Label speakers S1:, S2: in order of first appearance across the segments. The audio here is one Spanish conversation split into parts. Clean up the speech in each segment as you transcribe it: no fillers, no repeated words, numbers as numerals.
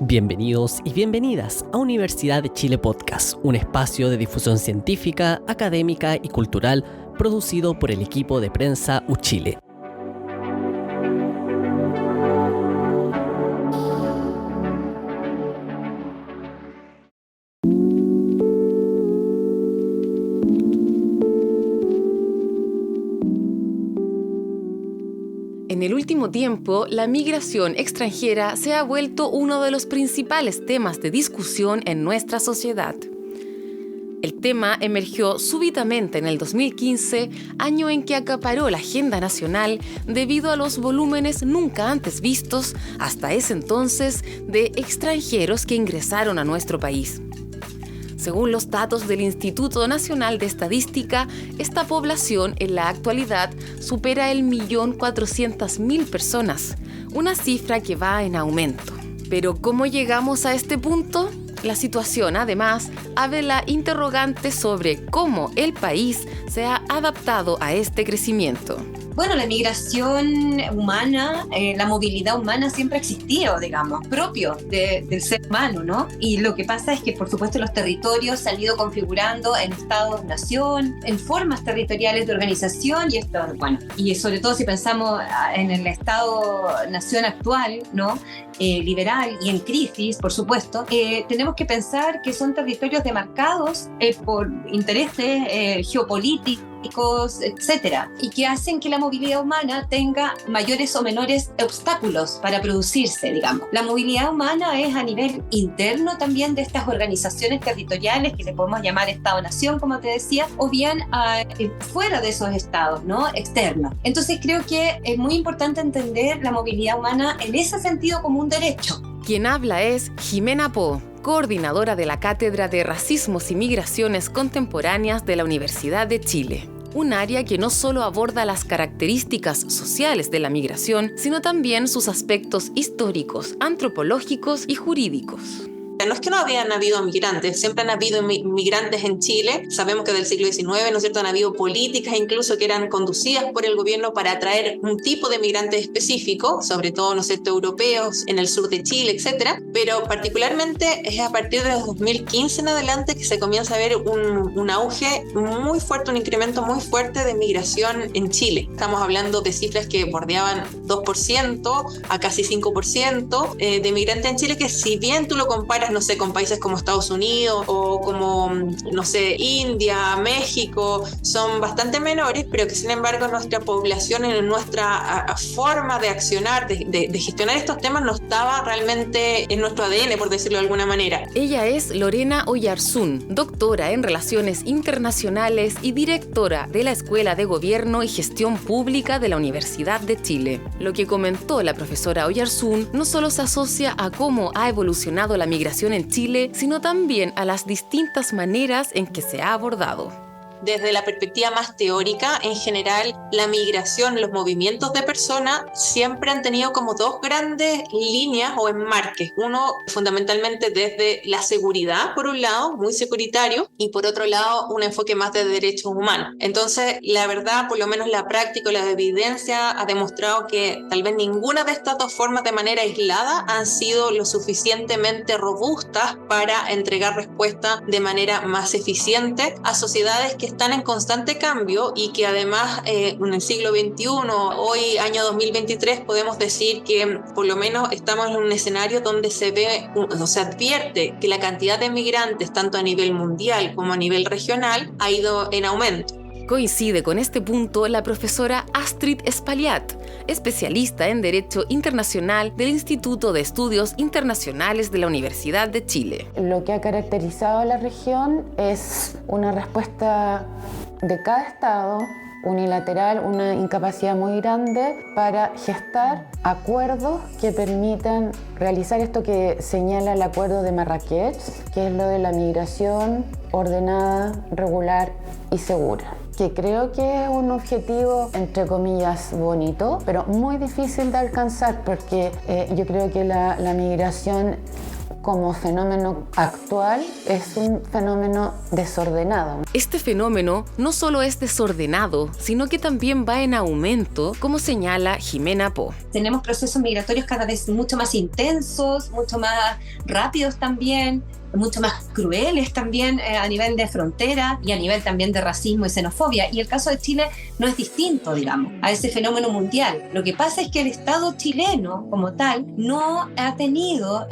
S1: Bienvenidos y bienvenidas a Universidad de Chile Podcast, un espacio de difusión científica, académica y cultural producido por el equipo de prensa UChile.
S2: En el último tiempo, la migración extranjera se ha vuelto uno de los principales temas de discusión en nuestra sociedad. El tema emergió súbitamente en el 2015, año en que acaparó la agenda nacional debido a los volúmenes nunca antes vistos hasta ese entonces de extranjeros que ingresaron a nuestro país. Según los datos del Instituto Nacional de Estadística, esta población en la actualidad supera el 1.400.000 personas, una cifra que va en aumento. Pero ¿cómo llegamos a este punto? La situación, además, abre la interrogante sobre cómo el país se ha adaptado a este crecimiento.
S3: Bueno, la migración humana, la movilidad humana siempre ha existido, digamos, propio del ser humano, ¿no? Y lo que pasa es que, por supuesto, los territorios se han ido configurando en estados-nación, en formas territoriales de organización, y esto, bueno, y sobre todo si pensamos en el estado-nación actual, ¿no? Liberal y en crisis, por supuesto, tenemos que pensar que son territorios demarcados por intereses geopolíticos, etcétera, y que hacen que la movilidad humana tenga mayores o menores obstáculos para producirse, digamos. La movilidad humana es a nivel interno también de estas organizaciones territoriales que le podemos llamar Estado-Nación, como te decía, o bien fuera de esos estados, ¿no? Externos. Entonces creo que es muy importante entender la movilidad humana en ese sentido como un derecho.
S2: Quien habla es Jimena Po, coordinadora de la Cátedra de Racismos y Migraciones Contemporáneas de la Universidad de Chile. Un área que no solo aborda las características sociales de la migración, sino también sus aspectos históricos, antropológicos y jurídicos.
S4: No es que no habían habido migrantes, siempre han habido migrantes en Chile. Sabemos que del siglo XIX, ¿no es cierto?, han habido políticas incluso que eran conducidas por el gobierno para atraer un tipo de migrante específico, sobre todo, ¿no es cierto?, europeos en el sur de Chile, etcétera. Pero particularmente es a partir de 2015 en adelante que se comienza a ver un auge muy fuerte, un incremento muy fuerte de migración en Chile. Estamos hablando de cifras que bordeaban 2% a casi 5% de migrantes en Chile, que si bien tú lo comparas, no sé, con países como Estados Unidos o como, no sé, India, México, son bastante menores, pero que sin embargo nuestra población, en nuestra forma de accionar, de gestionar estos temas, no estaba realmente en nuestro ADN, por decirlo de alguna manera.
S2: Ella es Lorena Oyarzún, doctora en Relaciones Internacionales y directora de la Escuela de Gobierno y Gestión Pública de la Universidad de Chile. Lo que comentó la profesora Oyarzún no solo se asocia a cómo ha evolucionado la migración en Chile, sino también a las distintas maneras en que se ha abordado.
S4: Desde la perspectiva más teórica, en general, la migración, los movimientos de personas siempre han tenido como dos grandes líneas o enmarques. Uno, fundamentalmente desde la seguridad, por un lado, muy securitario, y por otro lado, un enfoque más de derechos humanos. Entonces, la verdad, por lo menos la práctica o la evidencia ha demostrado que tal vez ninguna de estas dos formas de manera aislada han sido lo suficientemente robustas para entregar respuesta de manera más eficiente a sociedades que están en constante cambio y que además en el siglo XXI, hoy año 2023, podemos decir que por lo menos estamos en un escenario donde se advierte que la cantidad de migrantes, tanto a nivel mundial como a nivel regional, ha ido en aumento.
S2: Coincide con este punto la profesora Astrid Spaliat, especialista en Derecho Internacional del Instituto de Estudios Internacionales de la Universidad de Chile.
S5: Lo que ha caracterizado a la región es una respuesta de cada estado unilateral, una incapacidad muy grande para gestar acuerdos que permitan realizar esto que señala el Acuerdo de Marrakech, que es lo de la migración ordenada, regular y segura, que creo que es un objetivo, entre comillas, bonito, pero muy difícil de alcanzar, porque yo creo que la migración como fenómeno actual es un fenómeno desordenado.
S2: Este fenómeno no solo es desordenado, sino que también va en aumento, como señala Jimena Po.
S3: Tenemos procesos migratorios cada vez mucho más intensos, mucho más rápidos también, mucho más crueles también a nivel de frontera y a nivel también de racismo y xenofobia. Y el caso de Chile no es distinto, digamos, a ese fenómeno mundial. Lo que pasa es que el Estado chileno, como tal, no ha tenido,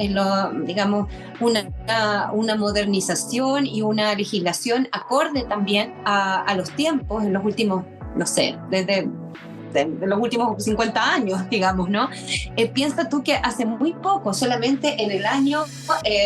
S3: digamos, una modernización y una legislación acorde también a los tiempos en los últimos, no sé, desde los últimos 50 años, digamos, ¿no? Piensa tú que hace muy poco, solamente en el año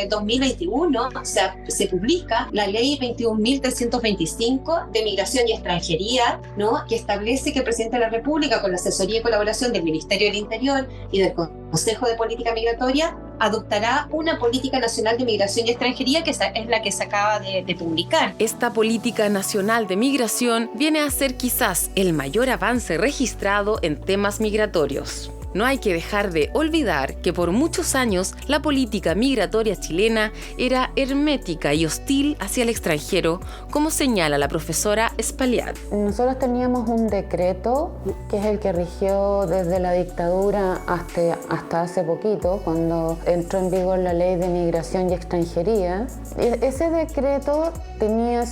S3: 2021, se publica la ley 21.325 de Migración y Extranjería, ¿no? Que establece que el presidente de la República, con la asesoría y colaboración del Ministerio del Interior y del Consejo de Política Migratoria, adoptará una política nacional de migración y extranjería, que es la que se acaba de publicar.
S2: Esta política nacional de migración viene a ser quizás el mayor avance registrado en temas migratorios. No hay que dejar de olvidar que por muchos años la política migratoria chilena era hermética y hostil hacia el extranjero, como señala la profesora Spaliat.
S5: Nosotros teníamos un decreto que es el que rigió desde la dictadura hasta hace poquito, cuando entró en vigor la ley de migración y extranjería. Ese decreto tenía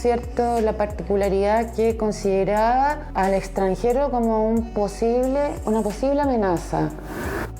S5: la particularidad que consideraba al extranjero como una posible amenaza,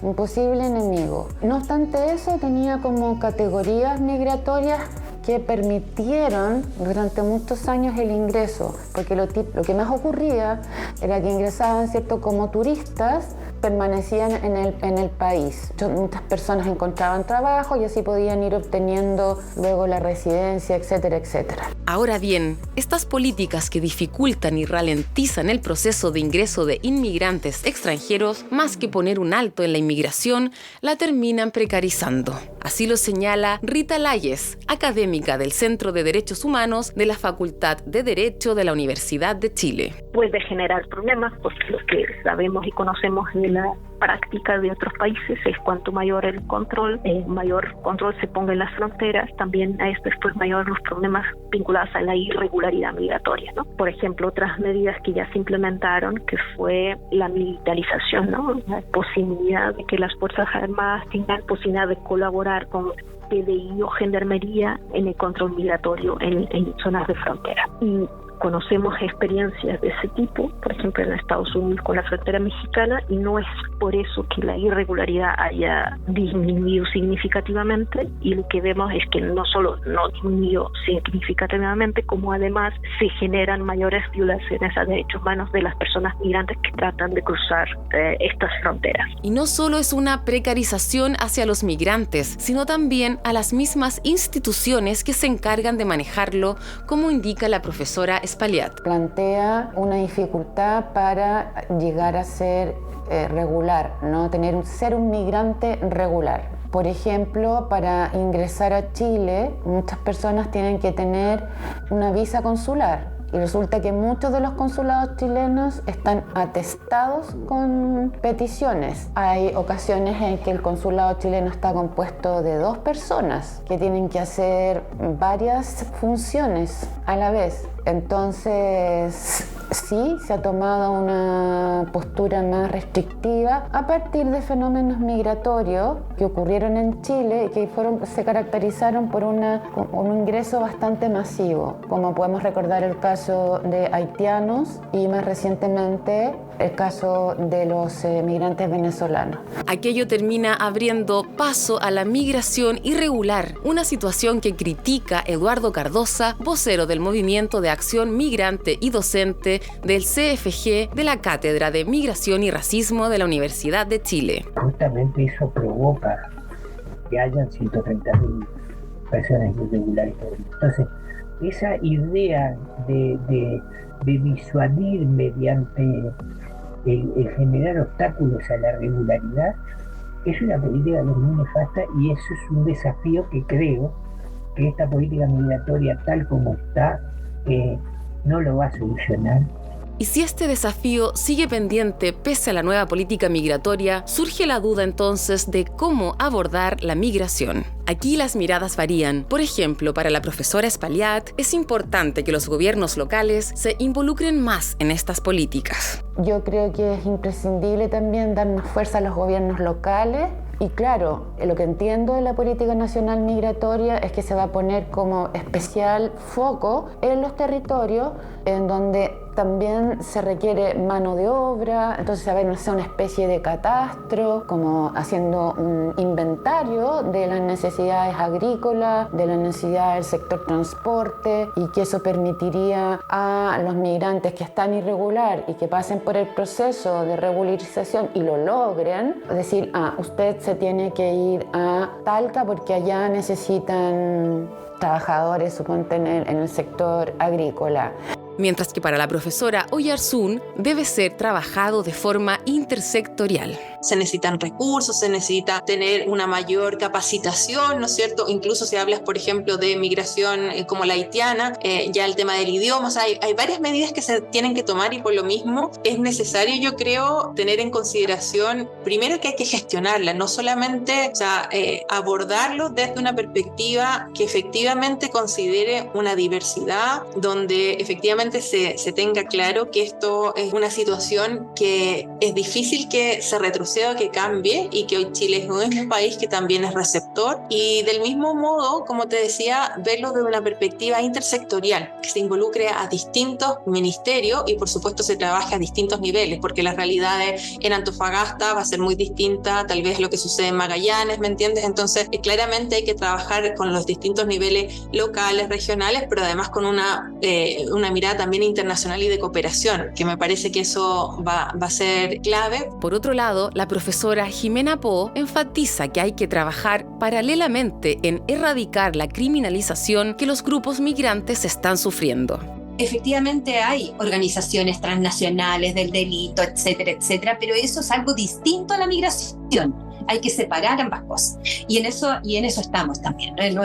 S5: un posible enemigo. No obstante eso, tenía como categorías migratorias que permitieron durante muchos años el ingreso, porque lo que más ocurría era que ingresaban, ¿cierto?, como turistas, permanecían en el país. Muchas personas encontraban trabajo y así podían ir obteniendo luego la residencia, etcétera, etcétera.
S2: Ahora bien, estas políticas que dificultan y ralentizan el proceso de ingreso de inmigrantes extranjeros, más que poner un alto en la inmigración, la terminan precarizando. Así lo señala Rita Layes, académica del Centro de Derechos Humanos de la Facultad de Derecho de la Universidad de Chile.
S6: Puede generar problemas, porque lo que sabemos y conocemos de la práctica de otros países es cuanto mayor el control, mayor control se ponga en las fronteras, también a esto después mayor los problemas vinculados a la irregularidad migratoria, ¿no? Por ejemplo, otras medidas que ya se implementaron, que fue la militarización, ¿no? La posibilidad de que las Fuerzas Armadas tengan posibilidad de colaborar con PDI o Gendarmería en el control migratorio en zonas de frontera. Y conocemos experiencias de ese tipo, por ejemplo en Estados Unidos con la frontera mexicana, y no es por eso que la irregularidad haya disminuido significativamente, y lo que vemos es que no solo no disminuyó significativamente, como además se generan mayores violaciones a derechos humanos de las personas migrantes que tratan de cruzar estas fronteras.
S2: Y no solo es una precarización hacia los migrantes, sino también a las mismas instituciones que se encargan de manejarlo, como indica la profesora Spaliat.
S5: Plantea una dificultad para llegar a ser regular, ¿no? Ser un migrante regular. Por ejemplo, para ingresar a Chile, muchas personas tienen que tener una visa consular. Y resulta que muchos de los consulados chilenos están atestados con peticiones. Hay ocasiones en que el consulado chileno está compuesto de 2 personas que tienen que hacer varias funciones a la vez. Entonces, sí, se ha tomado una postura más restrictiva a partir de fenómenos migratorios que ocurrieron en Chile y que se caracterizaron por un ingreso bastante masivo, como podemos recordar el caso de haitianos y más recientemente el caso de los migrantes venezolanos.
S2: Aquello termina abriendo paso a la migración irregular, una situación que critica Eduardo Cardosa, vocero del Movimiento de Acción Migrante y docente del CFG de la Cátedra de Migración y Racismo de la Universidad de Chile.
S7: Justamente eso provoca que hayan 130.000 personas irregulares. Entonces, esa idea de disuadir mediante el generar obstáculos a la regularidad es una política muy nefasta, y eso es un desafío que creo que esta política migratoria tal como está no lo va a solucionar,
S2: Y si este desafío sigue pendiente pese a la nueva política migratoria, surge la duda entonces de cómo abordar la migración. Aquí las miradas varían. Por ejemplo, para la profesora Espaillat, es importante que los gobiernos locales se involucren más en estas políticas.
S5: Yo creo que es imprescindible también dar más fuerza a los gobiernos locales. Y claro, lo que entiendo de la política nacional migratoria es que se va a poner como especial foco en los territorios en donde también se requiere mano de obra, entonces se va a hacer una especie de catastro, como haciendo un inventario de las necesidades agrícolas, de las necesidades del sector transporte, y que eso permitiría a los migrantes que están irregular y que pasen por el proceso de regularización y lo logren, decir, usted se tiene que ir a Talca porque allá necesitan trabajadores, suponte, en el sector agrícola.
S2: Mientras que para la profesora Oyarzún debe ser trabajado de forma intersectorial.
S4: Se necesitan recursos, se necesita tener una mayor capacitación, ¿no es cierto? Incluso si hablas, por ejemplo, de migración como la haitiana, ya el tema del idioma, o sea, hay varias medidas que se tienen que tomar, y por lo mismo es necesario, yo creo, tener en consideración, primero, que hay que gestionarla, no solamente, abordarlo desde una perspectiva que efectivamente considere una diversidad, donde efectivamente se tenga claro que esto es una situación que es difícil que se retroceda, que cambie, y que hoy Chile es un país que también es receptor, y del mismo modo, como te decía, verlo desde una perspectiva intersectorial, que se involucre a distintos ministerios y por supuesto se trabaje a distintos niveles, porque las realidades en Antofagasta va a ser muy distinta tal vez lo que sucede en Magallanes, ¿me entiendes? Entonces claramente hay que trabajar con los distintos niveles locales, regionales, pero además con una mirada también internacional y de cooperación, que me parece que eso va a ser clave.
S2: Por otro lado, la profesora Jimena Po enfatiza que hay que trabajar paralelamente en erradicar la criminalización que los grupos migrantes están sufriendo.
S3: Efectivamente hay organizaciones transnacionales del delito, etcétera, etcétera, pero eso es algo distinto a la migración. Hay que separar ambas cosas. Y en eso estamos también, ¿no?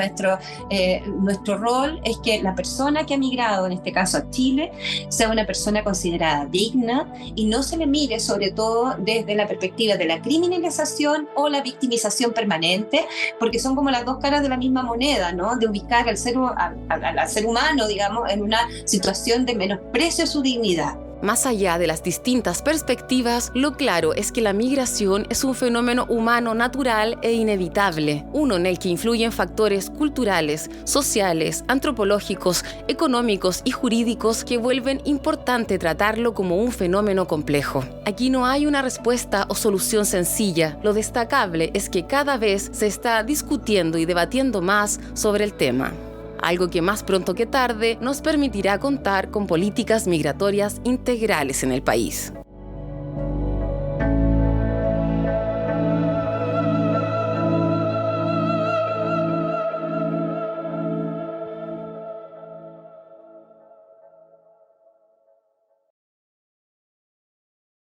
S3: Nuestro rol es que la persona que ha migrado, en este caso a Chile, sea una persona considerada digna y no se le mire sobre todo desde la perspectiva de la criminalización o la victimización permanente, porque son como las dos caras de la misma moneda, ¿no? De ubicar al ser humano, digamos, en una situación de menosprecio a su dignidad.
S2: Más allá de las distintas perspectivas, lo claro es que la migración es un fenómeno humano natural e inevitable, uno en el que influyen factores culturales, sociales, antropológicos, económicos y jurídicos que vuelven importante tratarlo como un fenómeno complejo. Aquí no hay una respuesta o solución sencilla, lo destacable es que cada vez se está discutiendo y debatiendo más sobre el tema. Algo que más pronto que tarde nos permitirá contar con políticas migratorias integrales en el país.